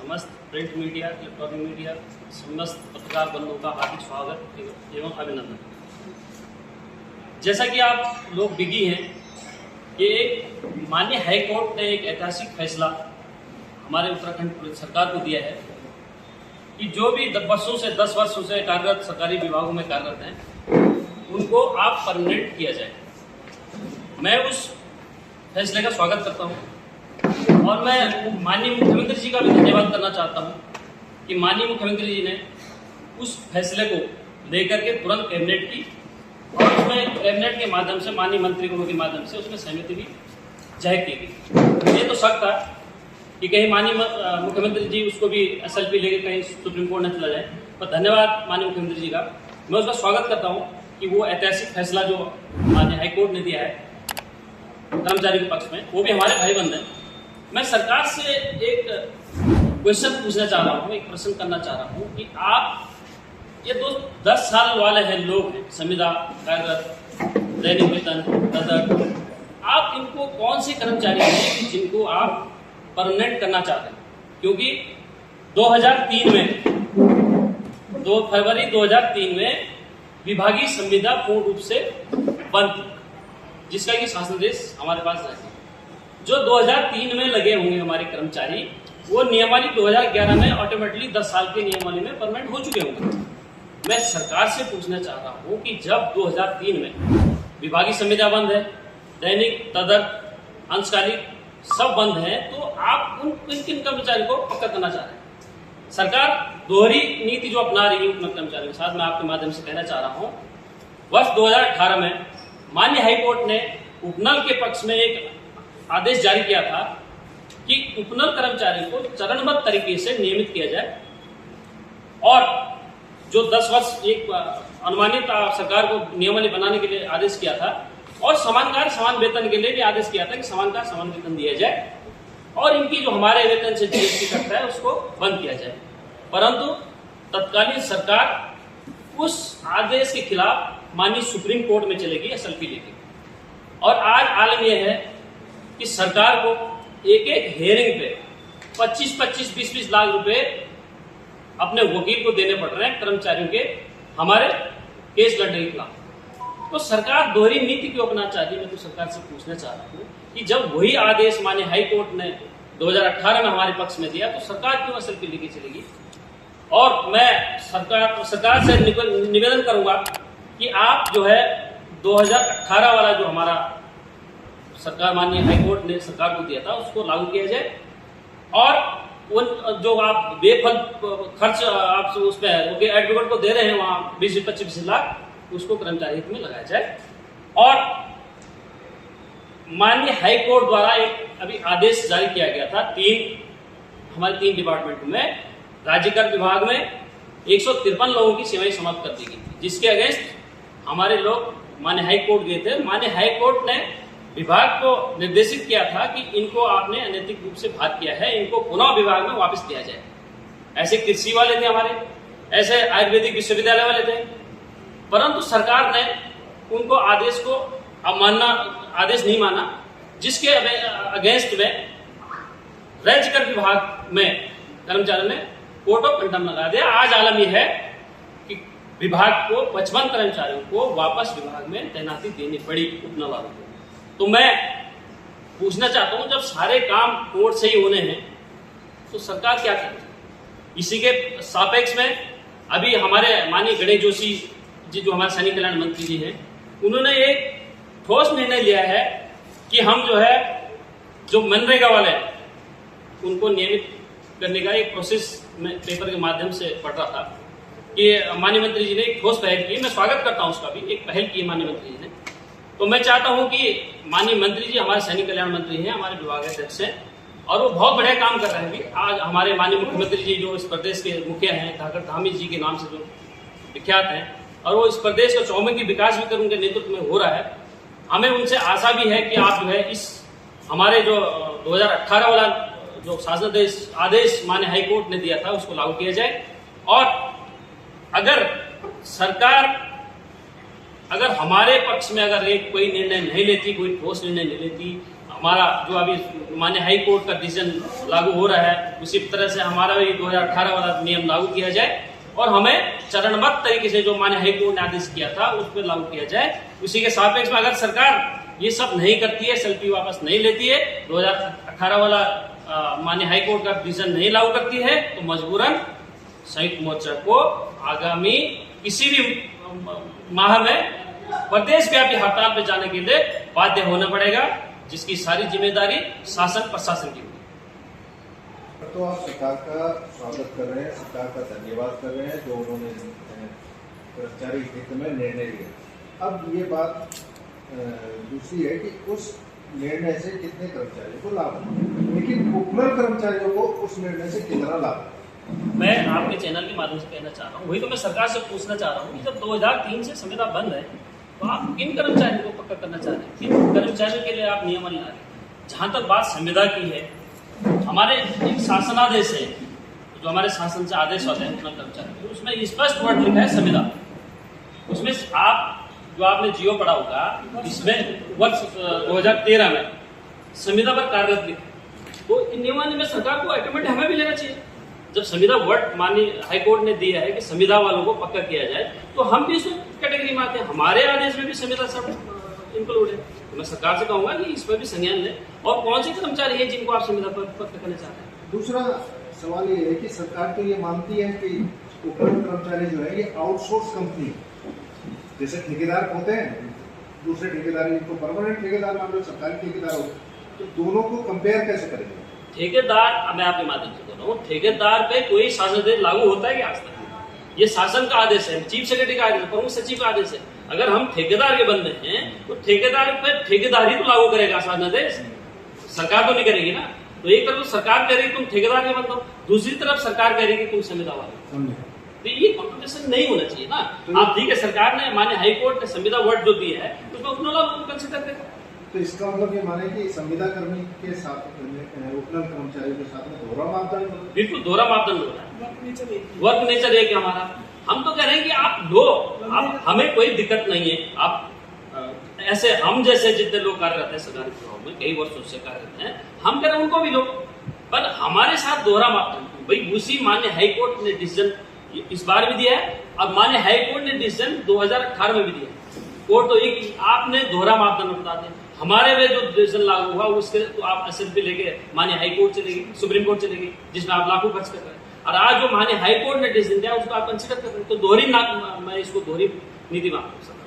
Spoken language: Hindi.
समस्त प्रिंट मीडिया, इलेक्ट्रॉनिक मीडिया, समस्त पत्रकार बंधुओं का हार्दिक स्वागत एवं अभिनंदन। जैसा कि आप लोग बिगी हैं कि एक माननीय हाई कोर्ट ने एक ऐतिहासिक फैसला हमारे उत्तराखंड पुलिस सरकार को दिया है कि जो भी 10 वर्षों से कार्यरत सरकारी विभागों में कार्यरत हैं उनको आप परमानेंट किया जाए। मैं उस फैसले का स्वागत करता हूं और मैं माननीय मुख्यमंत्री जी का भी धन्यवाद करना चाहता हूं कि माननीय मुख्यमंत्री जी ने उस फैसले को लेकर के तुरंत कैबिनेट की और उसमें कैबिनेट के माध्यम से माननीय मंत्रिगणों के माध्यम से उसमें सहमति भी जाहिर की गई। ये तो शक था कि कहीं माननीय मुख्यमंत्री जी उसको भी SLP लेकर कहीं सुप्रीम कोर्ट न चला जाए, पर धन्यवाद माननीय मुख्यमंत्री जी का। मैं उसका स्वागत करता हूं कि वो ऐतिहासिक फैसला जो माननीय हाईकोर्ट ने दिया है कर्मचारी के पक्ष में, वो भी हमारे भाई बंद हैं। मैं सरकार से एक क्वेश्चन पूछना चाह रहा हूँ, एक प्रश्न करना चाह रहा हूँ कि आप ये 10 साल वाले हैं लोग हैं, संविदा कार्यरत, दैनिक वेतन, तदर, आप इनको कौन से कर्मचारी हैं कि जिनको आप परमानेंट करना चाहते हैं? क्योंकि 2003 में 2 फरवरी 2003 में विभागीय संविदा पूर्ण रूप से बंद थी, जिसका कि शासनादेश हमारे पास है। जो 2003 में लगे होंगे हमारे कर्मचारी, वो नियमावली 2011 में ऑटोमेटिकली 10 साल के नियमावली में परमानेंट हो चुके होंगे। मैं सरकार से पूछना चाह रहा हूँ कि जब 2003 में विभागीय संविदा बंद है, दैनिक, तदर, अंशकालिक सब बंद है, तो आप उन किन कर्मचारी को पक्का करना चाह रहे हैं? सरकार दोहरी नीति जो अपना रही है उपनल कर्मचारियों के साथ, मैं आपके माध्यम से कहना चाह रहा हूँ, वर्ष 2018 में माननीय हाईकोर्ट ने उपनल के पक्ष में एक आदेश जारी किया था कि उपनल कर्मचारी को चरणबद्ध तरीके से नियमित किया जाए और जो 10 वर्ष एक अनुमानित सरकार को नियमावली बनाने के लिए आदेश किया था और समान कार्य समान वेतन के लिए भी आदेश किया था कि समान कार्य समान वेतन दिया जाए और इनकी जो हमारे वेतन से GST कटता है उसको बंद किया जाए। परंतु तत्कालीन सरकार उस आदेश के खिलाफ माननीय सुप्रीम कोर्ट में चलेगी SLP लेके, और आज आलम यह है कि सरकार को एक हेयरिंग पे 25-20 लाख रुपए अपने वकील को देने पड़ रहे हैं कर्मचारियों के हमारे केस लड़ने के खिलाफ। तो सरकार दोहरी नीति क्यों अपना चाहती है? मैं तो सरकार से पूछना चाह रहा हूँ कि जब वही आदेश माननीय हाई कोर्ट ने 2018 में हमारे पक्ष में दिया, तो सरकार क्यों SLP लेके चलेगी? और मैं सरकार से निवेदन करूंगा कि आप जो है 2018 वाला जो हमारा सरकार माननीय हाईकोर्ट ने सरकार को दिया था उसको लागू किया जाए और उन जो आप बेफल खर्च आप उसमें एडवोकेट को दे रहे हैं वहां 20-25 लाख, उसको कर्मचारी हित में लगाया जाए। और माननीय हाईकोर्ट द्वारा एक अभी आदेश जारी किया गया था हमारे 3 डिपार्टमेंट में, राज्य कर विभाग में 153 लोगों की सेवाएं समाप्त कर दी गई थी, जिसके अगेंस्ट हमारे लोग माननीय हाईकोर्ट गए थे। माननीय हाईकोर्ट ने विभाग को निर्देशित किया था कि इनको आपने अनैतिक रूप से बात किया है, इनको पुनः विभाग में वापस दिया जाए। ऐसे कृषि वाले थे हमारे, ऐसे आयुर्वेदिक विश्वविद्यालय वाले थे, परंतु सरकार ने उनको आदेश को अवमानना आदेश नहीं माना, जिसके अगेंस्ट में राज्य कर विभाग में कर्मचारियों ने कोर्ट ऑफ कंटेम्प्ट लगा दिया। आज आलम यह है कि विभाग को 55 कर्मचारियों को वापस विभाग में तैनाती देनी पड़ी उपनल वालों को। तो मैं पूछना चाहता हूं, जब सारे काम कोर्ट से ही होने हैं तो सरकार क्या करे? इसी के सापेक्ष में अभी हमारे माननीय गणेश जोशी जी जो हमारे सैनिक कल्याण मंत्री जी हैं, उन्होंने एक ठोस निर्णय लिया है कि हम जो है जो मनरेगा वाले उनको नियमित करने का एक प्रोसेस में पेपर के माध्यम से पढ़ रहा था कि माननीय मंत्री जी ने एक ठोस पहल की। मैं स्वागत करता हूं उसका भी, एक पहल की माननीय मंत्री जी ने। तो मैं चाहता हूं कि माननीय मंत्री जी हमारे सैनिक कल्याण मंत्री हैं, हमारे विभागाध्यक्ष हैं और वो बहुत बढ़िया काम कर रहे हैं। भी आज हमारे माननीय मुख्यमंत्री जी जो इस प्रदेश के मुखिया हैं, ठाकर धामी जी के नाम से जो विख्यात हैं, और वो इस प्रदेश का चौमुखी विकास भी कर उनके नेतृत्व में हो रहा है। हमें उनसे आशा भी है कि आप जो है इस हमारे जो 2018 वाला जो शासनादेश आदेश माननीय हाईकोर्ट ने दिया था उसको लागू किया जाए। और अगर सरकार अगर हमारे पक्ष में अगर एक कोई निर्णय नहीं लेती, कोई ठोस निर्णय नहीं लेती, हमारा जो अभी माननीय हाई कोर्ट का डिसीजन लागू हो रहा है, उसी तरह से हमारा भी 2018 वाला नियम लागू किया जाए और हमें चरणबद्ध तरीके से जो माननीय हाई कोर्ट ने आदेश किया था उस पर लागू किया जाए। उसी के सापेक्ष में अगर सरकार ये सब नहीं करती है, सेल्फी वापस नहीं लेती है, 2018 वाला माननीय हाई कोर्ट का डिसीजन नहीं लागू करती है, तो मजबूरन संयुक्त मोर्चा को आगामी किसी भी माह में प्रदेश व्यापी हड़ताल पे जाने के लिए बाध्य होना पड़ेगा, जिसकी सारी जिम्मेदारी शासन प्रशासन की होगी। तो आप सरकार का स्वागत कर रहे हैं, सरकार का धन्यवाद कर रहे हैं जो उन्होंने कर्मचारी हित में निर्णय लिया। अब ये बात दूसरी है कि उस निर्णय से कितने कर्मचारियों को लाभ है, लेकिन उपनल कर्मचारियों को उस निर्णय से कितना लाभ है? मैं आपके चैनल के माध्यम से कहना चाह रहा हूँ, वही तो मैं सरकार से पूछना चाह रहा हूँ कि जब 2003 से संविदा बंद है तो आप किन कर्मचारियों को पक्का करना चाह रहे हैं, किन कर्मचारियों के लिए आप नियम ला रहे हैं? जहाँ तक बात संविदा की है, हमारे एक शासनादेश है जो हमारे शासन से आदेश होते हैं अपना कर्मचारी, उसमें स्पष्ट वर्ड लिखा है संविदा। उसमें आप जो आपने जियो पढ़ा होगा, इसमें वर्ष 2013 में संविदा पर कार्यरत लिखा, तो इन नियमों में सरकार को ऑटोमेटिक हमें भी लेना चाहिए। जब संविदा वर्ड माननीय हाईकोर्ट ने दिया है कि संविदा वालों को पक्का किया जाए, तो हम भी इस कैटेगरी में आते हैं, हमारे आदेश में भी संविदा सब इंक्लूड है। तो मैं सरकार से कहूंगा कि इस पर भी संज्ञान लें। और कौन से कर्मचारी है जिनको आप संविदा पर पक्का करना चाहते हैं? दूसरा सवाल ये है कि सरकार तो ये मानती है कि उपनल कर्मचारी जो है ये आउटसोर्स कंपनी है, जैसे ठेकेदार होते हैं, दूसरे ठेकेदार इनको परमानेंट ठेकेदार मान लो, सरकारी ठेकेदार हो, तो दोनों को कंपेयर कैसे करेंगे? ठेकेदार, मैं आपके माध्यम से बोल रहा हूँ, ठेकेदार पे कोई शासनादेश लागू होता है कि आज तक? ये शासन का आदेश है, चीफ सेक्रेटरी का आदेश है, प्रमुख सचिव का आदेश है। अगर हम ठेकेदार के बंदे हैं तो ठेकेदार पे ठेकेदार ही तो लागू करेगा शासनादेश, सरकार तो नहीं करेगी ना। तो एक तरफ सरकार कह रही तुम ठेकेदार के बंदे हो, दूसरी तरफ सरकार कह रही कि तुम संविदा वाले, तो ये कॉम्पिटिशन नहीं होना चाहिए ना। आप ठीक है, सरकार ने माननीय हाईकोर्ट ने संविदा वर्ड जो दिया है उसमें उतना कंसिडर करें। तो इसका मतलब ये माने कि संविदा कर्मी के साथ उपनल कर्मचारियों के साथ में दोहरा मापदंड? बिल्कुल दोहरा मापदंड हो रहा है, वर्क नेचर एक हमारा। हम तो कह रहे हैं कि आप लो, आप हमें कोई दिक्कत नहीं है। आप ऐसे हम जैसे जितने लोग कार्यरत हैं सरकारी विभाग में कई वर्षों से कार्यरत हैं, हम कह रहे हैं उनको भी लो, पर हमारे साथ दोहरा मापदंड। भाई उसी माननीय हाईकोर्ट ने डिसीजन इस बार भी दिया है, अब माननीय हाईकोर्ट ने डिसीजन 2018 में भी दिया है। कोर्ट तो एक आपने दोहरा मापदंड बता दिया। हमारे में जो डिसीजन लागू हुआ उसके तो आप एसएलपी लेके माननीय हाईकोर्ट चलेगी, सुप्रीम कोर्ट चलेगी, जिसमें आप लाखों खर्च कर रहे हैं। और आज जो माननीय हाईकोर्ट ने डिसीजन दिया उसको आप कंसिडर कर रहे हैं, तो दोहरी मैं इसको दोहरी नीति मानता हूँ।